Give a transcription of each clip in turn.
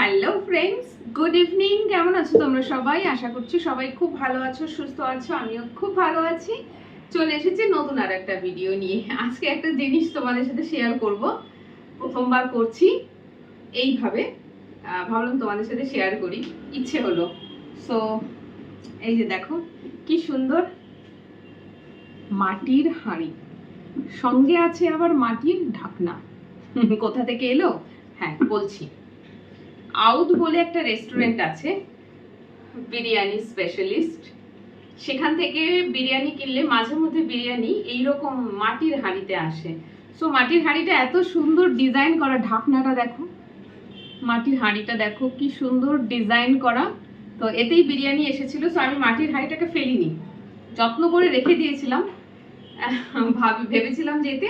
Hello friends, good evening. কেমন আছো তোমরা সবাই? আশা করছি সবাই খুব ভালো আছো, সুস্থ আছো। আমিও খুব ভালো আছি। চলে এসেছি নতুন আর একটা ভিডিও নিয়ে। আজকে একটা জিনিস তোমাদের সাথে শেয়ার করব, প্রথমবার করছি এইভাবে। ভাবলাম তোমাদের সাথে শেয়ার করি, ইচ্ছে হলো। সো এই যে দেখো কি সুন্দর মাটির হাঁড়ি, সঙ্গে আছে আবার মাটির ঢাকনা। কোথা থেকে এলো? হ্যাঁ বলছি, আউধ বলে একটা রেস্টুরেন্ট আছে, বিরিয়ানি স্পেশালিস্ট। সেখান থেকে বিরিয়ানি কিনলে মাঝে মধ্যে বিরিয়ানি এইরকম মাটির হাঁড়িতে আসে। সো মাটির হাঁড়িটা এত সুন্দর ডিজাইন করা, ঢাকনাটা দেখো, মাটির হাঁড়িটা দেখো কি সুন্দর ডিজাইন করা। তো এতেই বিরিয়ানি এসেছিল। সো আমি মাটির হাঁড়িটাকে ফেলিনি, যত্ন করে রেখে দিয়েছিলাম। ভেবেছিলাম যে এতে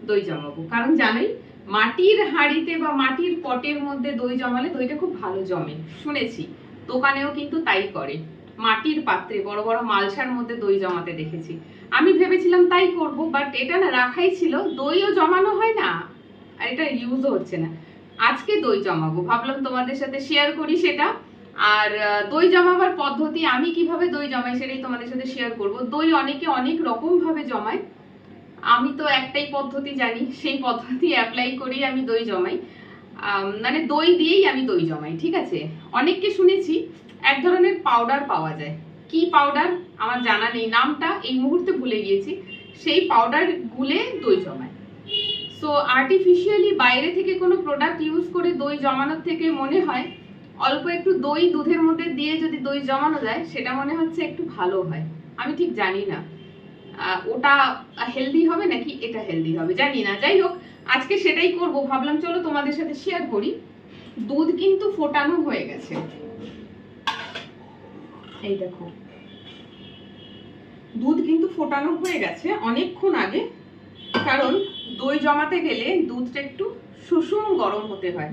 দই জমাবো, কারণ জানোই মাটির হাঁড়িতে বা মাটির পটের মধ্যে দই জমালে দইটা খুব ভালো জমে। শুনেছি দোকানেও কিন্তু তাই করে, মাটির পাত্রে বড় বড় মালসার মধ্যে দই জমাতে দেখেছি। আমি ভেবেছিলাম তাই করব, বাট এটা না রাখাই ছিল, দইও জমানো হয় না আর এটা ইউজও হচ্ছে না। আজকে দই জমাবো, ভাবলাম তোমাদের সাথে শেয়ার করি সেটা। আর দই জমাবার পদ্ধতি, আমি কিভাবে দই জমাই সেটাই তোমাদের সাথে শেয়ার করব। দই অনেকে অনেক রকম ভাবে জমায়, আমি তো একটাই পদ্ধতি জানি, সেই পদ্ধতি অ্যাপ্লাই করেই আমি দই জমাই। মানে দই দিয়েই আমি দই জমাই, ঠিক আছে। অনেককে শুনেছি এক ধরনের পাউডার পাওয়া যায়, কি পাউডার আমার জানা নেই, নামটা এই মুহূর্তে ভুলে গিয়েছি। সেই পাউডার গুলে দই জমায়। সো আর্টিফিশিয়ালি বাইরে থেকে কোনো প্রোডাক্ট ইউজ করে দই জমানোর থেকে মনে হয় অল্প একটু দই দুধের মধ্যে দিয়ে যদি দই জমানো যায়, সেটা মনে হচ্ছে একটু ভালো হয়। আমি ঠিক জানি না ওটা হেলদি হবে নাকি এটা হেলদি হবে, জানি না। যাই হোক, আজকে সেটাই করব ভাবলাম, চলো তোমাদের সাথে শেয়ার করি। দুধ কিন্তু ফোটানো হয়ে গেছে, এই দেখো দুধ কিন্তু ফোটানো হয়ে গেছে অনেকক্ষণ আগে। কারণ দই জমাতে গেলে দুধটা একটু সুষুম গরম হতে হয়।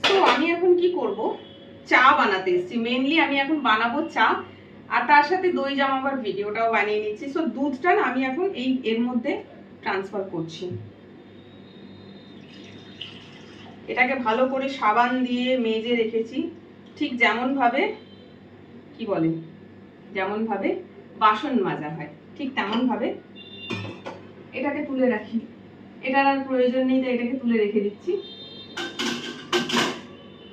তো আমি এখন কি করব, চা বানাতে এসেছি। মেইনলি আমি এখন বানাবো চা, আর তার সাথে দই জমাবার ভিডিওটাও বানিয়ে নিচ্ছি। সো দুধটা না আমি এখন এর মধ্যে ট্রান্সফার করছি। এটাকে ভালো করে সাবান দিয়ে মেজে রেখেছি, ঠিক যেমন ভাবে কি বলে, যেমন ভাবে বাসন মাজা হয় ঠিক তেমন ভাবে এটাকে তুলে রাখি। এটার আর প্রয়োজন নেই, তাই এটাকে তুলে রেখে দিচ্ছি।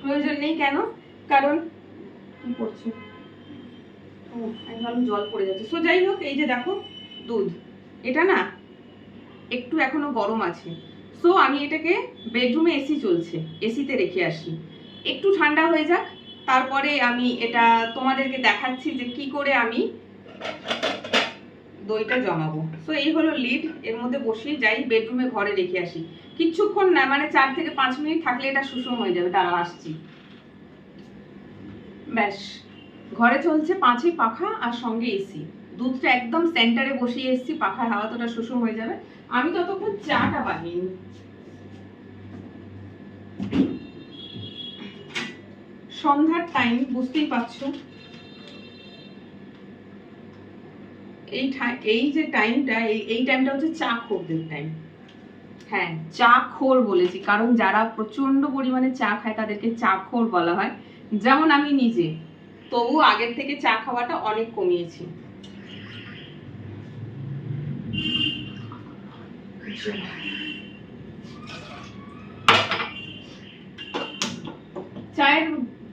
প্রয়োজন নেই কেন? কারণ কি করছে, আমি ভাবলাম জল পড়ে যাচ্ছে। সো যাই হোক, এই যে দেখো দুধ, এটা না একটু এখনো গরম আছে। সো আমি এটাকে, বেডরুমে এসি চলছে, এসিতে রেখে আসি, একটু ঠান্ডা হয়ে যাক, তারপরে আমি এটা তোমাদেরকে দেখাচ্ছি যে কি করে আমি দইটা জমাবো। সো এই হলো লিড, এর মধ্যে বসিয়ে যাই বেডরুমে, ঘরে রেখে আসি কিচ্ছুক্ষণ না, মানে 4 থেকে 5 মিনিট থাকলে এটা সুষম হয়ে যাবে। দাঁড়াও আসছি। ব্যাস, ঘরে চলছে 5ই পাখা আর সঙ্গে এসি। দুধটা একদম সেন্টারে বসিয়ে এসেছি, পাখার হাওয়া তোটা সুষম হয়ে যাবে। আমি ততক্ষণ চাটা বানিয়ে নিই। সন্ধ্যার টাইম, বুঝতেই পারছো এই যে টাইমটা, এই টাইমটা হচ্ছে চা খোরদের টাইম। হ্যাঁ, চা খোর বলেছি কারণ যারা প্রচন্ড পরিমাণে চা খায় তাদেরকে চা খোর বলা হয়। যেমন আমি নিজে, তবু আগের থেকে চা খাওয়াটা অনেক কমিয়েছি।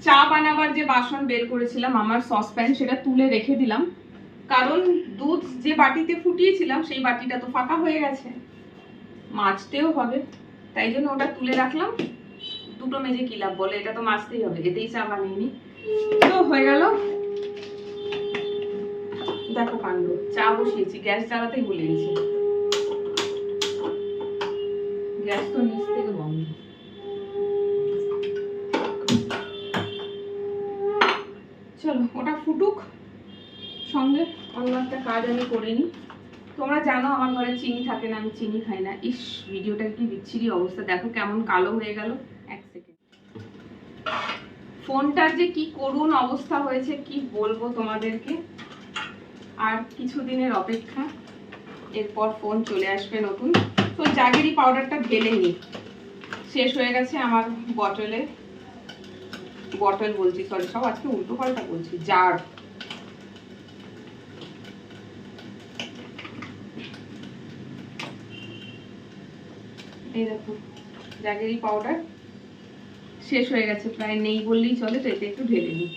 চা বানাবার যে বাসন বের করেছিলাম, আমার সসপ্যান, সেটা তুলে রেখে দিলাম, কারণ দুধ যে বাটিতে ফুটিয়েছিলাম সেই বাটিটা তো ফাঁকা হয়ে গেছে, মাজতেও হবে, তাই জন্য ওটা তুলে রাখলাম। দুটো মেজে কি লাভ বলে, এটা তো মাজতেই হবে, এতেই চা বানিয়ে নি। তো হয়ে গেল, দেখো কাণ্ড। চা বসিয়েছি, গ্যাস জ্বালাতেই ভুলে গেছি, গ্যাস তো নিচ থেকে বন্ধ। চলো ওটা ফুটুক, সঙ্গে অন্য একটা কাজ আমি করে নিই। তোমরা জানো আমার ঘরে চিনি থাকে না, আমি চিনি খাই না। ইস, ভিডিওটার কি বিচ্ছিরি অবস্থা, দেখো কেমন কালো হয়ে গেল। এক সেকেন্ড, ফোনটার যে কি করুণ অবস্থা হয়েছে কি বলবো তোমাদেরকে। আর কিছুদিনের অপেক্ষা, এরপর ফোন চলে আসবে নতুন। তো জাগেরি পাউডারটা ঢেলে নিই, শেষ হয়ে গেছে আমার বটলে। বটল বলছি, সরি, সব আজকে উল্টো পাল্টা বলছি। জার, এই দেখো জ্যাগেরি পাউডার শেষ হয়ে গেছে, প্রায় নেই বললেই চলে, তো এতে একটু ঢেলে নিই।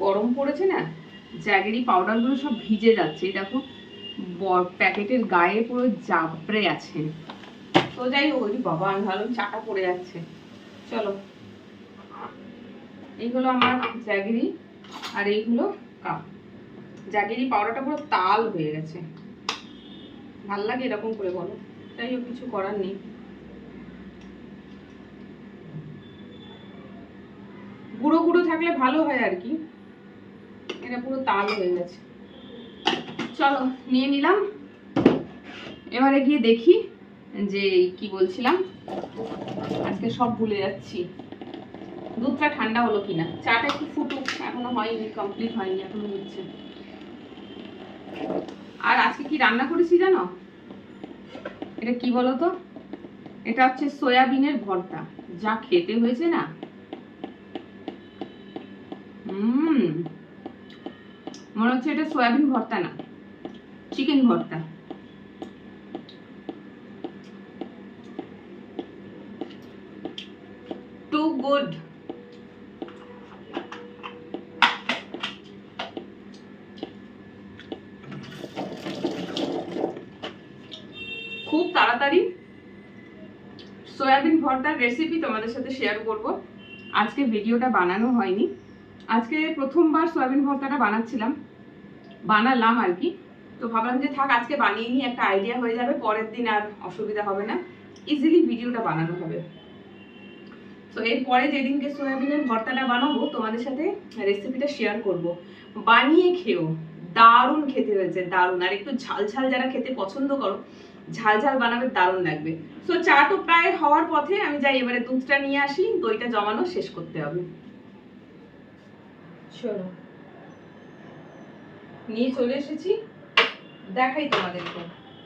গরম পড়েছে না, জ্যাগেরি পাউডারগুলো সব ভিজে যাচ্ছে, এই দেখো প্যাকেটের গায়ে পুরো জাবড়ে আছে। তো যাই হোক, বাবা আমি ভাবলাম চাটা পড়ে যাচ্ছে। চলো, এইগুলো আমার জ্যাগেরি আর এইগুলো কাপ। জ্যাগেরি পাউডারটা পুরো তাল হয়ে গেছে, ভাল লাগে এরকম করে বলো, যাই হোক কিছু করার নেই। গুঁড়ো গুঁড়ো থাকলে ভালো হয় আর কি, এটা পুরো তাল হয়ে গেছে। চলো নিয়ে নিলাম, এবারে গিয়ে দেখি যে কি বলছিলাম, আজকে সব ভুলে যাচ্ছি। দুধটা ঠান্ডা হলো কিনা, চাটা একটু ফুটুক, এখনো হয়নি, কমপ্লিট হয়নি, এখনো হচ্ছে। আর আজকে কি রান্না করেছি জানো? এটা কি বলো তো, এটা হচ্ছে সয়াবিনের ভর্তা। যা খেতে হয়েছে না, মনে হচ্ছে এটা সয়াবিন ভর্তা না, চিকেন ভর্তা। Too good. খুব তাড়াতাড়ি সয়াবিন ভর্তার রেসিপি তোমাদের সাথে শেয়ার করব। আজকে ভিডিওটা বানানো হয়নি, আজকে প্রথমবার সয়াবিন ভর্তাটা বানালাম আর কি। তো ভাবলাম যে থাক আজকে বানিয়ে নিই, একটা আইডিয়া হয়ে যাবে, পরের দিন আর অসুবিধা হবে না, ইজিলি ভিডিওটা বানানো হবে। তো এরপরে যেদিনকে সয়াবিনের ভর্তাটা বানাবো তোমাদের সাথে রেসিপিটা শেয়ার করব। বানিয়ে খেও, দারুণ খেতে হয়েছে, দারুণ। আর একটু ঝাল ঝাল যারা খেতে পছন্দ করো, ঝাল ঝাল বানাবে, দারুণ লাগবে। তো চা তো প্রায় হওয়ার পথে, আমি যাই এবারে দুধটা নিয়ে আসি, দইটা জমানো শেষ করতে হবে। চলো নিয়ে চলে এসেছি, দেখাই তোমাদেরকে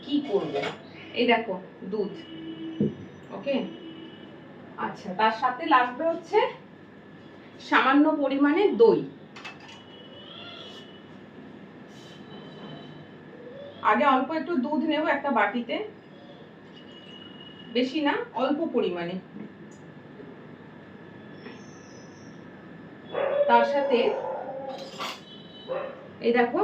কি করবে। এই দেখো দুধ, ওকে। আচ্ছা, তার সাথে লাগবে হচ্ছে সামান্য পরিমাণে দই। আগে অল্প একটু দুধ নেব একটা বাটিতে, বেশি না, অল্প পরিমাণে। তার সাথে এই দেখো,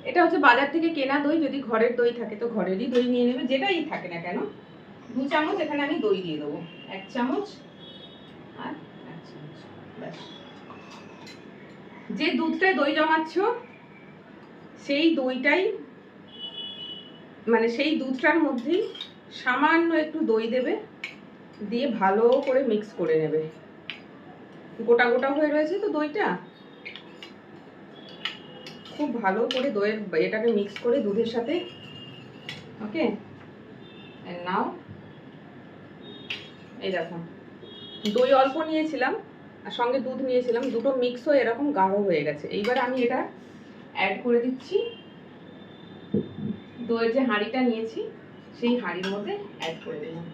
এটা হচ্ছে বাজার থেকে কেনা দই, যদি ঘরের দই থাকে তো ঘরেরই দই নিয়ে নেবে, যেটাই থাকে না কেন। 2 চামচ এখানে আমি দই দিয়ে দেবো, 1 চামচ আর 1 চামচ, ব্যাস। যে দুধটায় দই জমাচ্ছ সেই দইটাই, মানে সেই দুধটার মধ্যেই সামান্য একটু দই দেবে, দিয়ে ভালো করে মিক্স করে নেবে। গোটা গোটা হয়ে রয়েছে তো দইটা, খুব ভালো করে দইয়ের এটাকে মিক্স করে দুধের সাথে, ওকে। নাও এই দেখো, দই অল্প নিয়েছিলাম আর সঙ্গে দুধ নিয়েছিলাম, দুটো মিক্স হয়ে এরকম গাঢ় হয়ে গেছে। এইবার আমি এটা অ্যাড করে দিচ্ছি দইয়ের যে হাঁড়িটা নিয়েছি সেই হাঁড়ির মধ্যে অ্যাড করে দিলাম।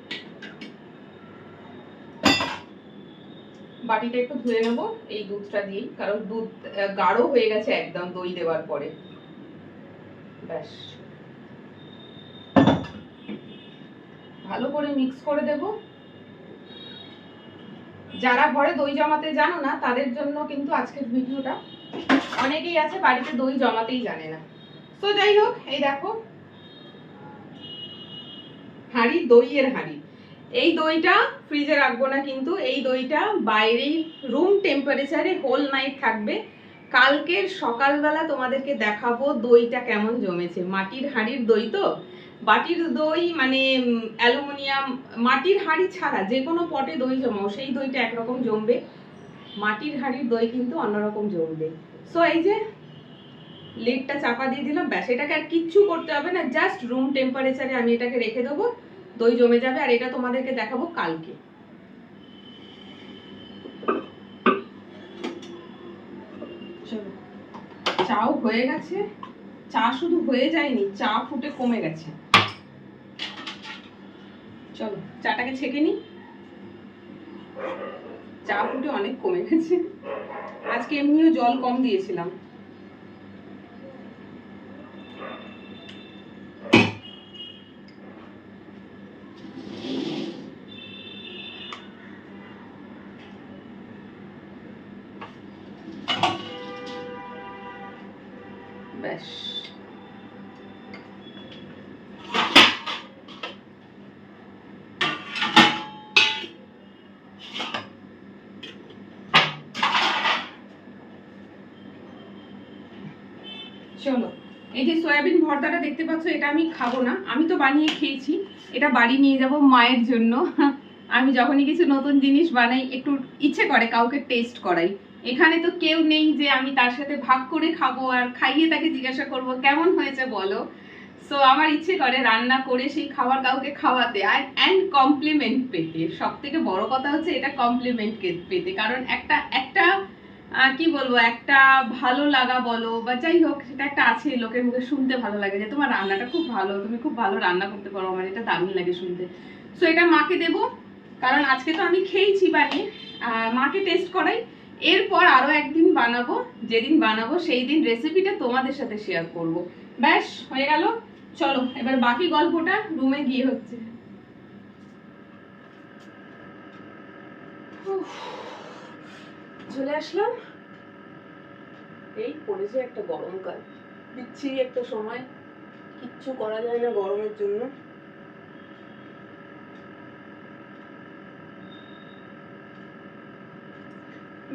বাটিটা একটু ধুয়ে নেবো এই দুধটা দিয়েই, কারণ দুধ গাঢ় হয়ে গেছে একদম দই দেওয়ার পরে, ব্যাস। ভালো করে মিক্স করে দেব। যারা ঘরে দই জমাতে জানো না তাদের জন্য কিন্তু আজকের ভিডিওটা। অনেকেই আছে বাড়িতে দই জমাতেই জানে না। তো যাই হোক, এই দেখো হাঁড়ি, দইয়ের হাঁড়ি। এই দইটা ফ্রিজে রাখবো না কিন্তু, এই দইটা বাইরেই রুম টেম্পারেচারে হোল নাইট থাকবে। কালকের সকালবেলা তোমাদেরকে দেখাবো দইটা কেমন জমেছে। মাটির হাঁড়ির দই তো, বাটির দই মানে অ্যালুমিনিয়াম, মাটির হাঁড়ি ছাড়া যে কোনো পটে দই জমাও সেই দইটা একরকম জমবে, মাটির হাঁড়ির দই কিন্তু অন্যরকম জমবে। সো এই যে লিডটা চাপা দিয়ে দিলাম, ব্যাস। এটাকে আর কিচ্ছু করতে হবে না, জাস্ট রুম টেম্পারেচারে আমি এটাকে রেখে দেবো, দই জমে যাবে। আর এটা তোমাদেরকে দেখাবো কালকে। চাও হয়ে গেছে, চা শুধু হয়ে যায়নি, চা ফুটে কমে গেছে। চলো চাটাকে ছেঁকে নি। চা ফুটে অনেক কমে গেছে, আজকে এমনিও জল কম দিয়েছিলাম। ব্যাস চলো, এই যে সয়াবিন ভর্তাটা দেখতে পাচ্ছ, এটা আমি খাবো না, আমি তো বানিয়ে খেয়েছি, এটা বাড়ি নিয়ে যাব মায়ের জন্য। আমি যখনই কিছু নতুন জিনিস বানাই একটু ইচ্ছে করে কাউকে টেস্ট করাই। এখানে তো কেউ নেই যে আমি তার সাথে ভাগ করে খাবো আর খাইয়ে তাকে জিজ্ঞাসা করব কেমন হয়েছে বলো। সো আমার ইচ্ছে করে রান্না করে সেই খাবার কাউকে খাওয়াতে অ্যান্ড কমপ্লিমেন্ট পেতে। সব থেকে বড় কথা হচ্ছে এটা কমপ্লিমেন্ট পেতে, কারণ একটা একটা কি বলবো, একটা ভালো লাগা বলো বা যাই হোক, সেটা একটা আছে, লোকের মুখে শুনতে ভালো লাগে যে তোমার রান্নাটা খুব ভালো, তুমি খুব ভালো রান্না করতে পারো, আমার এটা দারুণ লাগে শুনতে। সো এটা মাকে দেবো, কারণ আজকে তো আমি খেয়েছি বানিয়ে, মাকে টেস্ট করাই। এরপর আরো একদিন বানাবো, যেদিন বানাবো সেই দিন রেসিপিটা তোমাদের সাথে শেয়ার করব। ব্যাস হয়ে গেল। চলো এবার বাকি গল্পটা রুমে গিয়ে হচ্ছে। চলে আসলাম, এই পড়েছে একটা গরমকাল, বিচ্ছিরি একটা সময়, কিচ্ছু করা যায় না গরমের জন্য।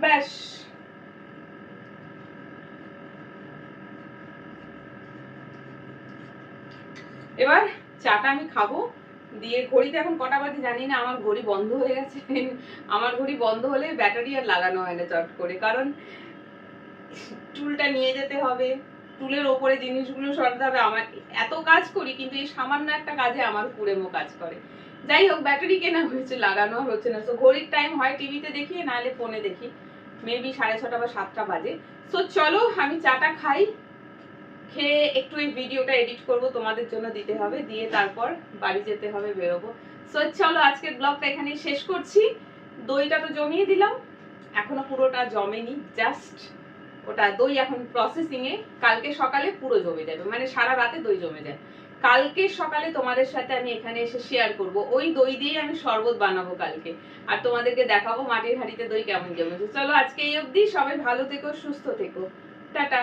ব্যাস এবার চাটা আমি খাবো, দিয়ে ঘড়িতে এখন কটা বাজে জানি না, আমার ঘড়ি বন্ধ হয়ে গেছে। আমার ঘড়ি বন্ধ হলে ব্যাটারি আর লাগানো হয় না চট করে, কারণ টুলটা নিয়ে যেতে হবে, টুলের ওপরে জিনিসগুলো সরাতে হবে। আমার এত কাজ করি কিন্তু এই সামান্য একটা কাজে আমার পুরেমো কাজ করে। যাই হোক, ব্যাটারি কেনা হয়েছে, লাগানো হচ্ছে না। সো ঘড়ির টাইম হয় টিভিতে দেখি, নাহলে ফোনে দেখি, মেবি 6:30 বা 7টা বাজে। সো চলো আমি চাটা খাই, খেয়ে একটু এই ভিডিওটা এডিট করব, তোমাদের জন্য দিতে হবে, দিয়ে তারপর বাড়ি যেতে হবে, বেরোবো। সো চলো আজকের ব্লগটা এখানেই শেষ করছি। দইটা তো জমিয়ে দিলাম, এখনো পুরোটা জমেনি, জাস্ট ওটা দই এখন প্রসেসিং এ, কালকে সকালে পুরো জমে যাবে, মানে সারা রাতে দই জমে যায়। কালকে সকালে তোমাদের সাথে আমি এখানে এসে শেয়ার করব, ওই দই দিয়ে আমি শরবত বানাবো কালকে, আর তোমাদেরকে দেখাবো মাটির হাঁড়িতে দই কেমন জমেছে। চলো আজকে এই অবধি, সবাই ভালো থেকো, সুস্থ থেকো, টাটা।